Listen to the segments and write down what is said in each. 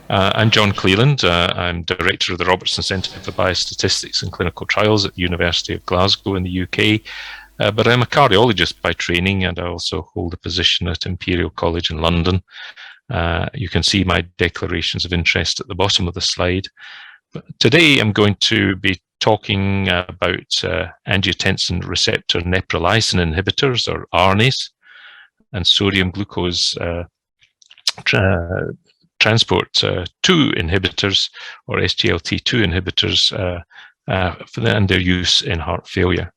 I'm John Cleland. I'm Director of the Robertson Centre for Biostatistics and Clinical Trials at the University of Glasgow in the UK. But I'm a cardiologist by training, and I also hold a position at Imperial College in London. You can see my declarations of interest at the bottom of the slide. But today I'm going to be talking about angiotensin receptor neprilysin inhibitors, or ARNIs, and sodium glucose transport 2 inhibitors, or SGLT2 inhibitors, and their use in heart failure.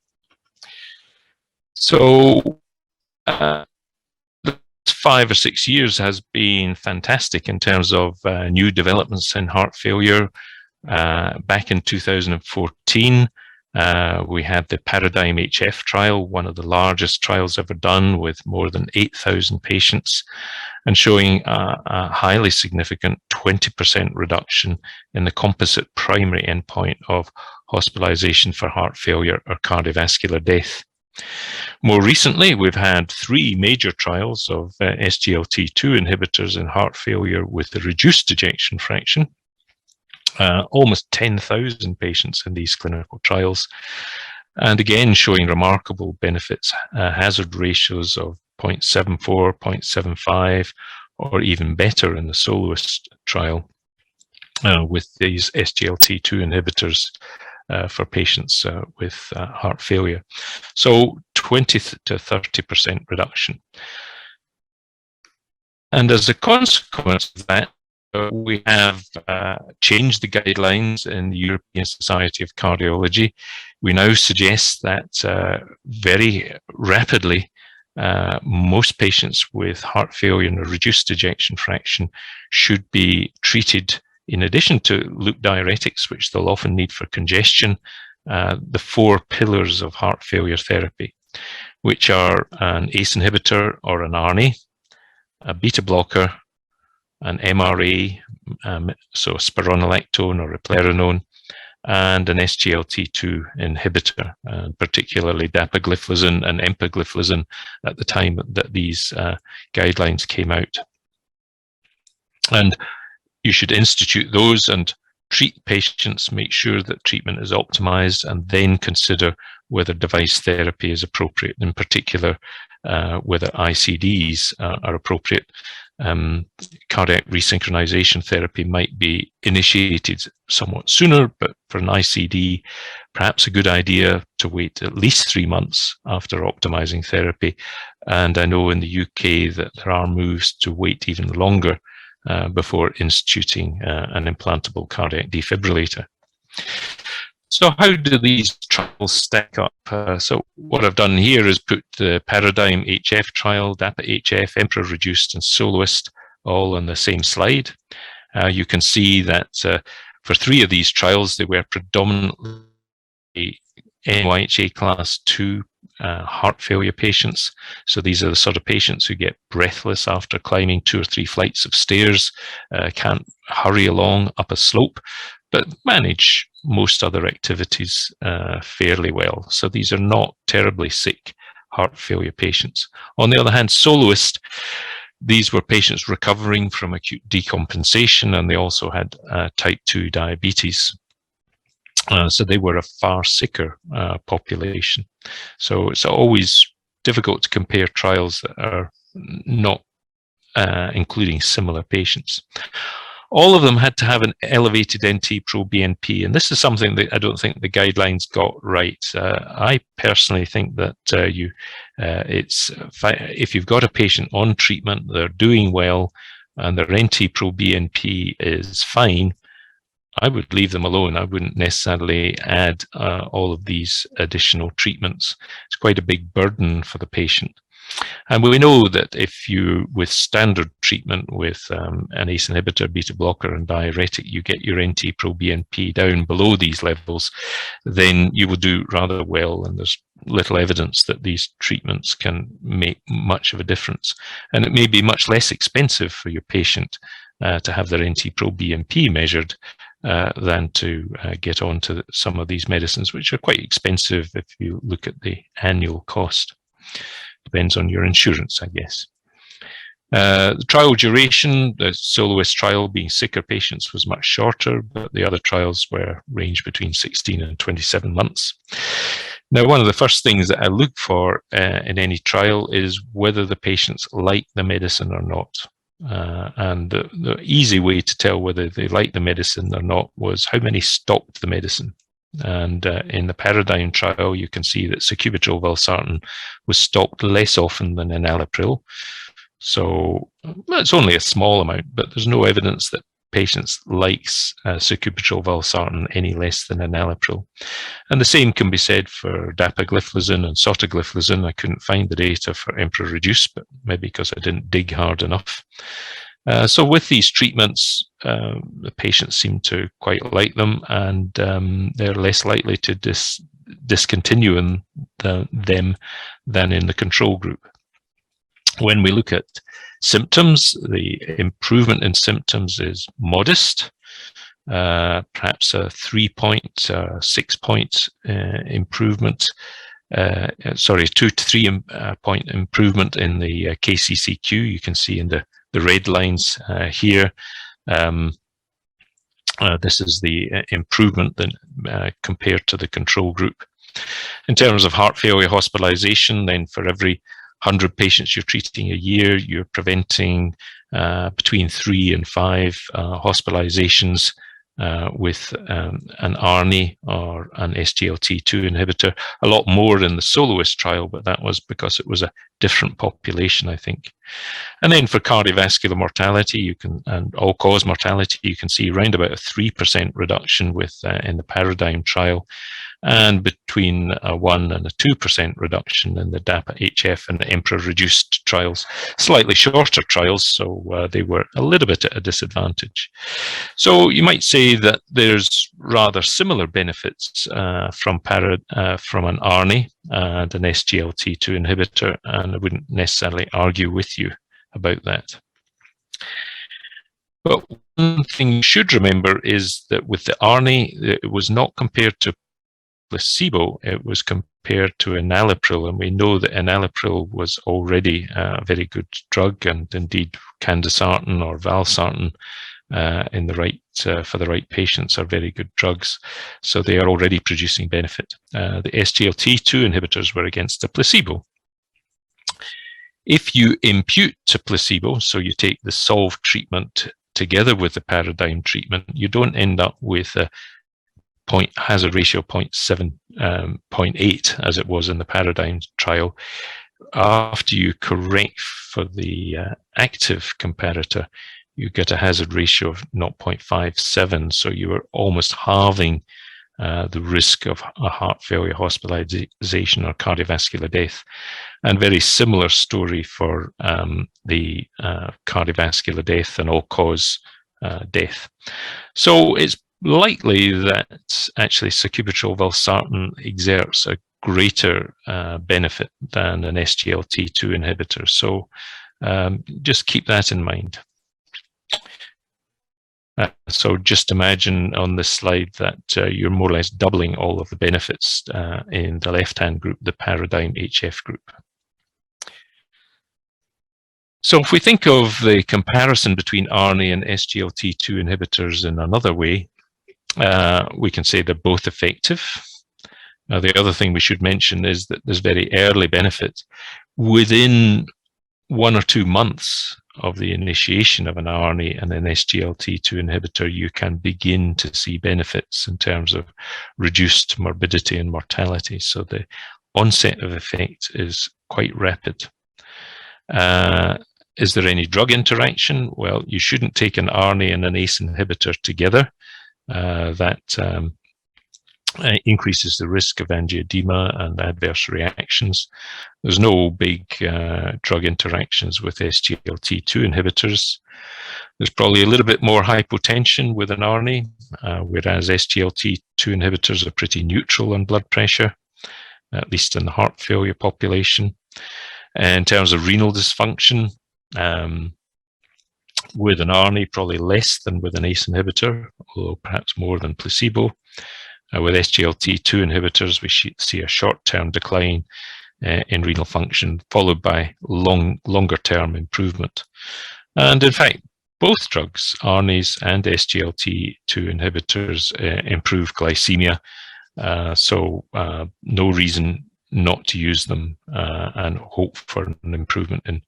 So the 5 or 6 years has been fantastic in terms of new developments in heart failure. Back in 2014, we had the Paradigm HF trial, one of the largest trials ever done, with more than 8,000 patients, and showing a highly significant 20% reduction in the composite primary endpoint of hospitalization for heart failure or cardiovascular death. More recently, we've had 3 major trials of SGLT2 inhibitors in heart failure with a reduced ejection fraction. Almost 10,000 patients in these clinical trials, and again showing remarkable benefits, hazard ratios of 0.74, 0.75, or even better in the Soloist trial with these SGLT2 inhibitors for patients with heart failure. So 20 to 30% reduction. And as a consequence of that, we have changed the guidelines in the European Society of Cardiology. We now suggest that very rapidly, most patients with heart failure and a reduced ejection fraction should be treated, in addition to loop diuretics, which they'll often need for congestion, the 4 pillars of heart failure therapy, which are an ACE inhibitor or an ARNi, a beta blocker, an MRA, so spironolactone or eplerenone, and an SGLT2 inhibitor, particularly dapagliflozin and empagliflozin at the time that these guidelines came out. And you should institute those and treat patients, make sure that treatment is optimized, and then consider whether device therapy is appropriate, in particular whether ICDs are appropriate. Cardiac resynchronization therapy might be initiated somewhat sooner, but for an ICD, perhaps a good idea to wait at least 3 months after optimizing therapy. And I know in the UK that there are moves to wait even longer before instituting an implantable cardiac defibrillator. So how do these trials stack up? So what I've done here is put the Paradigm HF trial, DAPA-HF, Emperor Reduced, and Soloist all on the same slide. You can see that for 3 of these trials, they were predominantly NYHA class 2 heart failure patients. So these are the sort of patients who get breathless after climbing 2 or 3 flights of stairs, can't hurry along up a slope, but manage most other activities fairly well. So these are not terribly sick heart failure patients. On the other hand, Soloist, these were patients recovering from acute decompensation, and they also had type 2 diabetes. So they were a far sicker population. So it's always difficult to compare trials that are not including similar patients. All of them had to have an elevated NT-proBNP, and this is something that I don't think the guidelines got right. I personally think that if you've got a patient on treatment, they're doing well, and their NT-proBNP is fine, I would leave them alone. I wouldn't necessarily add all of these additional treatments. It's quite a big burden for the patient. And we know that if you, with standard treatment with an ACE inhibitor, beta blocker, and diuretic, you get your NT-proBNP down below these levels, then you will do rather well. And there's little evidence that these treatments can make much of a difference. And it may be much less expensive for your patient to have their NT-proBNP measured than to get onto some of these medicines, which are quite expensive if you look at the annual cost. Depends on your insurance, I guess. The trial duration, the soloist trial being sicker patients, was much shorter, but the other trials were ranged between 16 and 27 months. Now, one of the first things that I look for in any trial is whether the patients like the medicine or not. And the easy way to tell whether they like the medicine or not was how many stopped the medicine. And in the Paradigm trial, you can see that sacubitril valsartan was stopped less often than enalapril. So it's only a small amount, but there's no evidence that patients likes sacubitril valsartan any less than enalapril. And the same can be said for dapagliflozin and sotagliflozin. I couldn't find the data for Emperor Reduce, but maybe because I didn't dig hard enough. So with these treatments, the patients seem to quite like them, and they're less likely to discontinue them than in the control group. When we look at symptoms, the improvement in symptoms is modest, perhaps a 3-point, 6-point improvement. 2 to 3 point improvement in the KCCQ. You can see in the red lines here. This is the improvement compared to the control group. In terms of heart failure hospitalization, then for every 100 patients you're treating a year, you're preventing between 3 and 5 hospitalizations with an ARNi or an SGLT2 inhibitor. A lot more in the soloist trial, but that was because it was a different population, I think. And then for cardiovascular mortality, and all-cause mortality, you can see around about a 3% reduction in the Paradigm trial, and between a 1 and a 2% reduction in the DAPA-HF and the Emperor Reduced trials. Slightly shorter trials, so they were a little bit at a disadvantage. So you might say that there's rather similar benefits from an ARNi and an SGLT2 inhibitor, and I wouldn't necessarily argue with you about that. But one thing you should remember is that with the ARNi, it was not compared to placebo, it was compared to enalapril, and we know that enalapril was already a very good drug, and indeed candesartan or valsartan for the right patients are very good drugs, so they are already producing benefit. The SGLT2 inhibitors were against the placebo. If you impute to placebo, so you take the SOLVE treatment together with the Paradigm treatment, you don't end up with a hazard ratio of 0.8 as it was in the Paradigm trial. After you correct for the active comparator, you get a hazard ratio of 0.57, so you are almost halving the risk of a heart failure hospitalization or cardiovascular death. And very similar story for the cardiovascular death and all-cause death. So it's likely that actually sacubitril valsartan exerts a greater benefit than an SGLT2 inhibitor. So just keep that in mind. So just imagine on this slide that you're more or less doubling all of the benefits in the left-hand group, the Paradigm-HF group. So if we think of the comparison between ARNi and SGLT2 inhibitors in another way, we can say they're both effective. Now, the other thing we should mention is that there's very early benefit. Within 1 or 2 months of the initiation of an ARNi and an SGLT2 inhibitor, you can begin to see benefits in terms of reduced morbidity and mortality. So the onset of effect is quite rapid. Is there any drug interaction? Well, you shouldn't take an ARNi and an ACE inhibitor together. That increases the risk of angioedema and adverse reactions. There's no big drug interactions with SGLT2 inhibitors. There's probably a little bit more hypotension with an ARNi, whereas SGLT2 inhibitors are pretty neutral on blood pressure, at least in the heart failure population. In terms of renal dysfunction, with an ARNi, probably less than with an ACE inhibitor, although perhaps more than placebo. With SGLT2 inhibitors, we see a short-term decline in renal function, followed by longer-term improvement. And in fact, both drugs, ARNi's and SGLT2 inhibitors, improve glycemia, so no reason not to use them and hope for an improvement in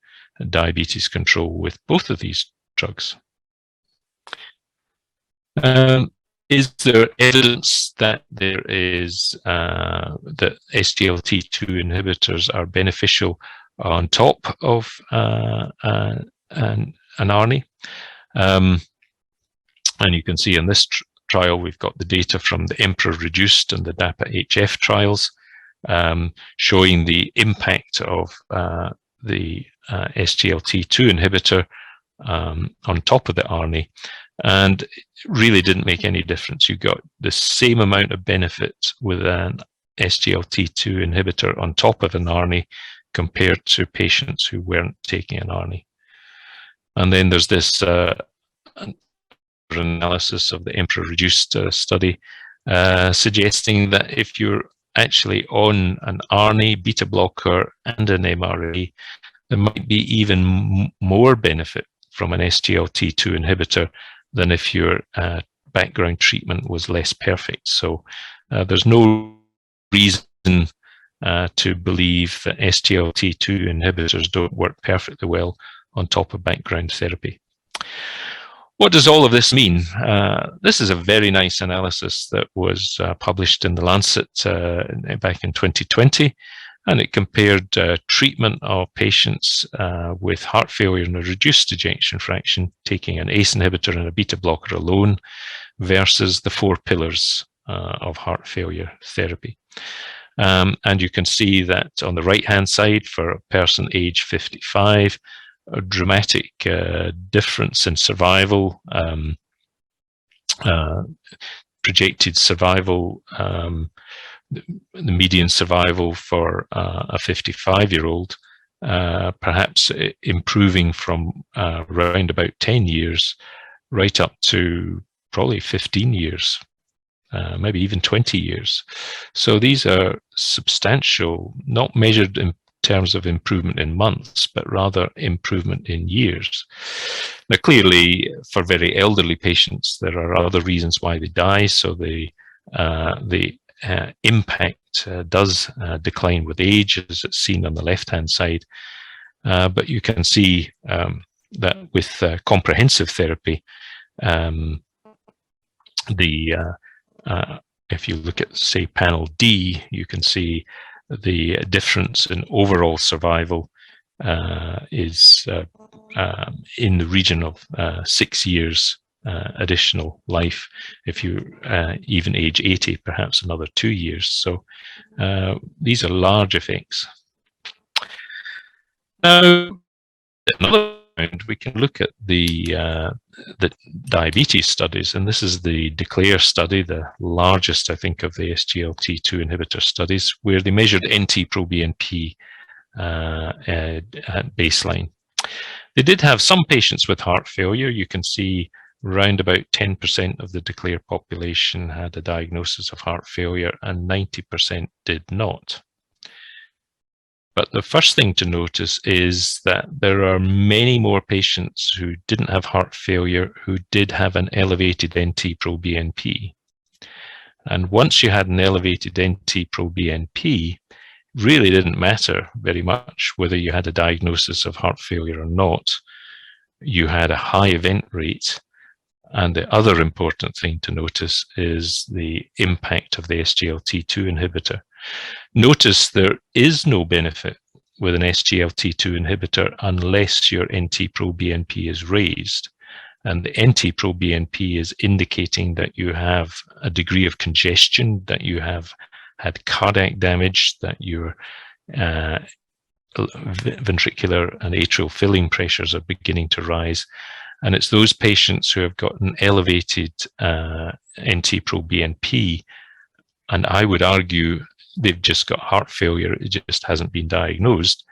diabetes control with both of these drugs. Is there evidence that there is that SGLT2 inhibitors are beneficial on top of an ARNi? And you can see in this trial, we've got the data from the EMPEROR reduced and the DAPA-HF trials, showing the impact of the SGLT2 inhibitor on top of the ARNi, and it really didn't make any difference. You got the same amount of benefit with an SGLT2 inhibitor on top of an ARNi compared to patients who weren't taking an ARNi. And then there's this analysis of the EMPEROR reduced study suggesting that if you're actually on an ARNi, beta blocker, and an MRA, there might be even more benefit from an SGLT2 inhibitor than if your background treatment was less perfect. So there's no reason to believe that SGLT2 inhibitors don't work perfectly well on top of background therapy. What does all of this mean? This is a very nice analysis that was published in The Lancet back in 2020, and it compared treatment of patients with heart failure and a reduced ejection fraction taking an ACE inhibitor and a beta blocker alone versus the 4 pillars of heart failure therapy. And you can see that on the right-hand side for a person age 55, a dramatic difference in survival, projected survival, the median survival for a 55-year-old, perhaps improving from around about 10 years right up to probably 15 years, maybe even 20 years. So these are substantial, not measured in terms of improvement in months, but rather improvement in years. Now, clearly, for very elderly patients, there are other reasons why they die. So the impact does decline with age, as it's seen on the left-hand side. But you can see that with comprehensive therapy, if you look at, say, panel D, you can see the difference in overall survival is in the region of 6 years additional life. If you even age 80, perhaps another 2 years. So these are large effects. Now, another round, we can look at the diabetes studies, and this is the DECLARE study, the largest, I think, of the SGLT2 inhibitor studies, where they measured NT-proBNP at baseline. They did have some patients with heart failure. You can see around about 10% of the DECLARE population had a diagnosis of heart failure and 90% did not. But the first thing to notice is that there are many more patients who didn't have heart failure who did have an elevated NT-proBNP. And once you had an elevated NT-proBNP, really didn't matter very much whether you had a diagnosis of heart failure or not. You had a high event rate. And the other important thing to notice is the impact of the SGLT2 inhibitor. Notice there is no benefit with an SGLT2 inhibitor unless your NT-proBNP is raised. And the NT-proBNP is indicating that you have a degree of congestion, that you have had cardiac damage, that your ventricular and atrial filling pressures are beginning to rise. And it's those patients who have got an elevated NT-proBNP, and I would argue they've just got heart failure, it just hasn't been diagnosed,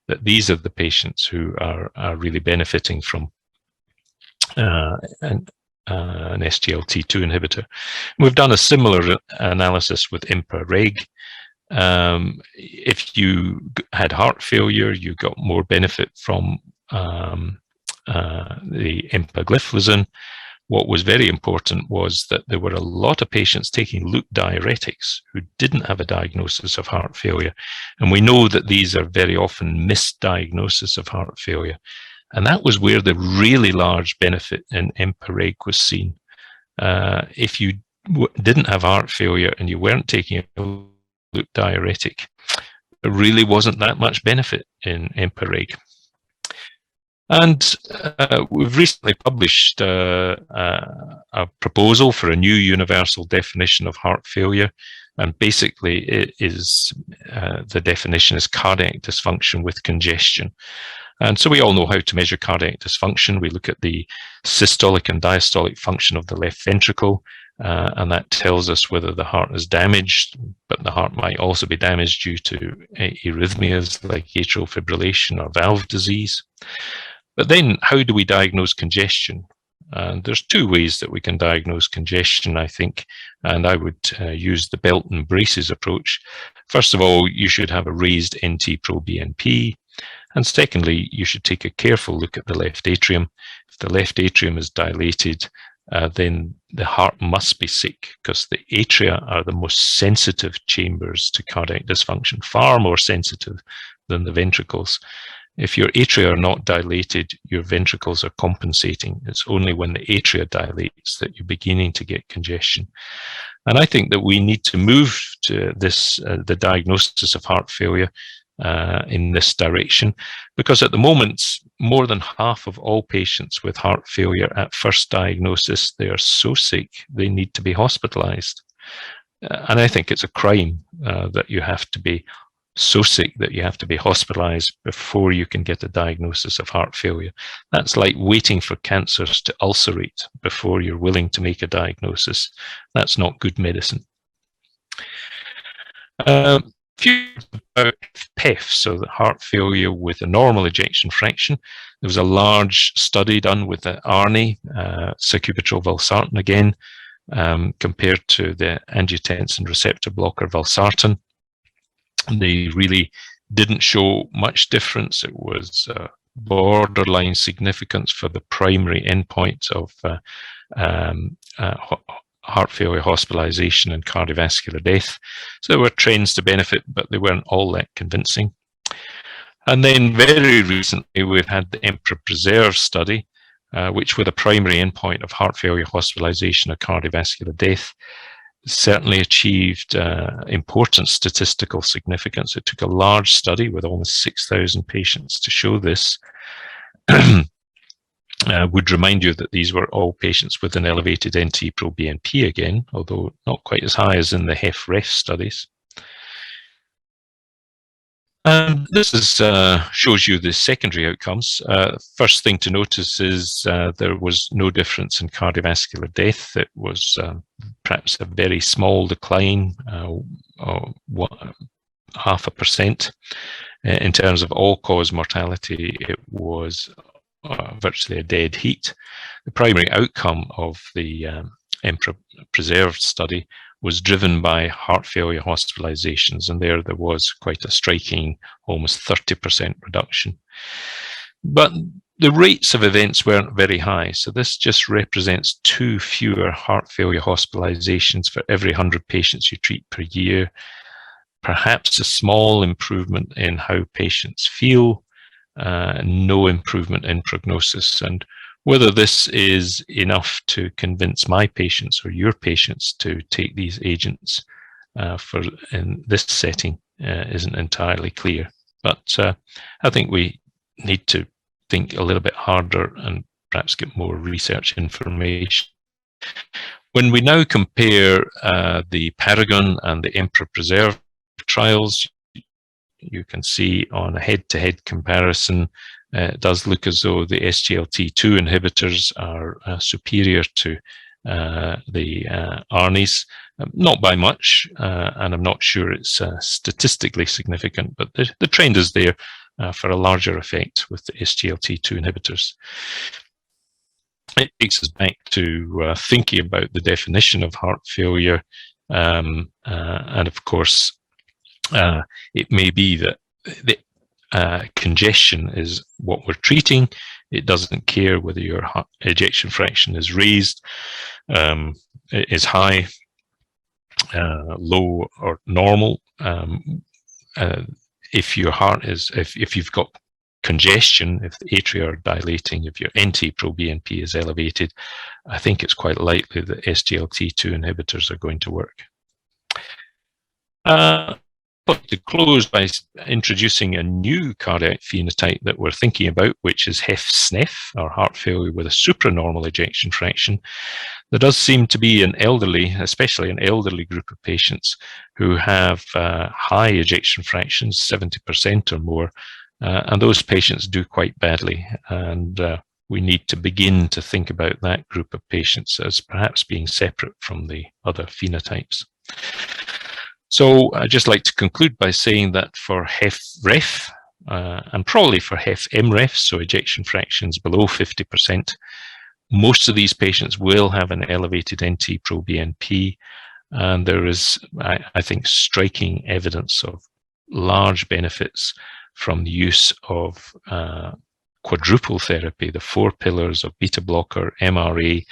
that these are the patients who are really benefiting from an SGLT2 inhibitor. We've done a similar analysis with IMPA-REG, If you had heart failure, you got more benefit from the empagliflozin. What was very important was that there were a lot of patients taking loop diuretics who didn't have a diagnosis of heart failure. And we know that these are very often misdiagnosis of heart failure. And that was where the really large benefit in EMPA-REG was seen. If you didn't have heart failure and you weren't taking a loop diuretic, there really wasn't that much benefit in EMPA-REG. And we've recently published a proposal for a new universal definition of heart failure. And basically, it is the definition is cardiac dysfunction with congestion. And so we all know how to measure cardiac dysfunction. We look at the systolic and diastolic function of the left ventricle, and that tells us whether the heart is damaged, but the heart might also be damaged due to arrhythmias like atrial fibrillation or valve disease. But then how do we diagnose congestion? And there's two ways that we can diagnose congestion, I think, and I would use the belt and braces approach. First of all, you should have a raised NT-proBNP. And secondly, you should take a careful look at the left atrium. If the left atrium is dilated, then the heart must be sick, because the atria are the most sensitive chambers to cardiac dysfunction, far more sensitive than the ventricles. If your atria are not dilated, your ventricles are compensating. It's only when the atria dilates that you're beginning to get congestion. And I think that we need to move to this, the diagnosis of heart failure in this direction, because at the moment, more than half of all patients with heart failure at first diagnosis, they are so sick they need to be hospitalized. And I think it's a crime that you have to be so sick that you have to be hospitalized before you can get a diagnosis of heart failure. That's like waiting for cancers to ulcerate before you're willing to make a diagnosis. That's not good medicine. Few about HFpEF, so the heart failure with a normal ejection fraction. There was a large study done with the ARNi, sacubitril valsartan again, compared to the angiotensin receptor blocker valsartan. They really didn't show much difference. It was borderline significance for the primary endpoint of heart failure, hospitalization, and cardiovascular death. So there were trends to benefit, but they weren't all that convincing. And then very recently, we've had the EMPEROR-Preserve study, which with a primary endpoint of heart failure, hospitalization, or cardiovascular death, certainly achieved important statistical significance. It took a large study with almost 6,000 patients to show this. Would remind you that these were all patients with an elevated NT-proBNP again, although not quite as high as in the HFrEF studies. And this is, shows you the secondary outcomes. First thing to notice is there was no difference in cardiovascular death. It was perhaps a very small decline, 0.5%. In terms of all-cause mortality, it was virtually a dead heat. The primary outcome of the EMPEROR-Preserve study was driven by heart failure hospitalizations, and there was quite a striking almost 30% reduction. But the rates of events weren't very high, so this just represents 2 fewer heart failure hospitalizations for every 100 patients you treat per year, perhaps a small improvement in how patients feel, no improvement in prognosis. And whether this is enough to convince my patients or your patients to take these agents in this setting isn't entirely clear. But I think we need to think a little bit harder and perhaps get more research information. When we now compare the Paragon and the EMPEROR-Preserve trials, you can see on a head-to-head comparison, it does look as though the SGLT2 inhibitors are superior to the ARNis, not by much, and I'm not sure it's statistically significant, but the trend is there for a larger effect with the SGLT2 inhibitors. It takes us back to thinking about the definition of heart failure, and of course, It may be that the congestion is what we're treating. It doesn't care whether your ejection fraction is raised, is high, low, or normal. If your heart is, if you've got congestion, if the atria are dilating, if your NT-proBNP is elevated, I think it's quite likely that SGLT2 inhibitors are going to work. To close by introducing a new cardiac phenotype that we're thinking about, which is HFsNF, or heart failure with a supranormal ejection fraction. There does seem to be an elderly, especially an elderly group of patients who have high ejection fractions, 70% or more, and those patients do quite badly. And we need to begin to think about that group of patients as perhaps being separate from the other phenotypes. So I'd just like to conclude by saying that for HFrEF, and probably for HFmREF, so ejection fractions below 50%, most of these patients will have an elevated NT-proBNP, and there is, I think, striking evidence of large benefits from the use of quadruple therapy, the 4 pillars of beta blocker, MRA,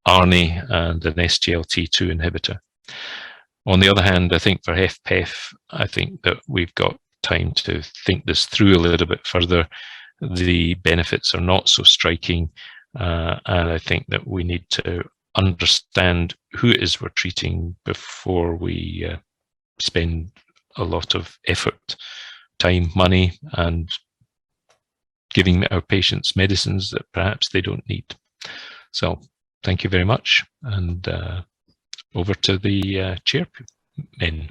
ARNi, and an SGLT2 inhibitor. On the other hand, I think for HFpEF, I think that we've got time to think this through a little bit further. The benefits are not so striking, and I think that we need to understand who it is we're treating before we spend a lot of effort, time, money, and giving our patients medicines that perhaps they don't need. So thank you very much, and over to the chairman.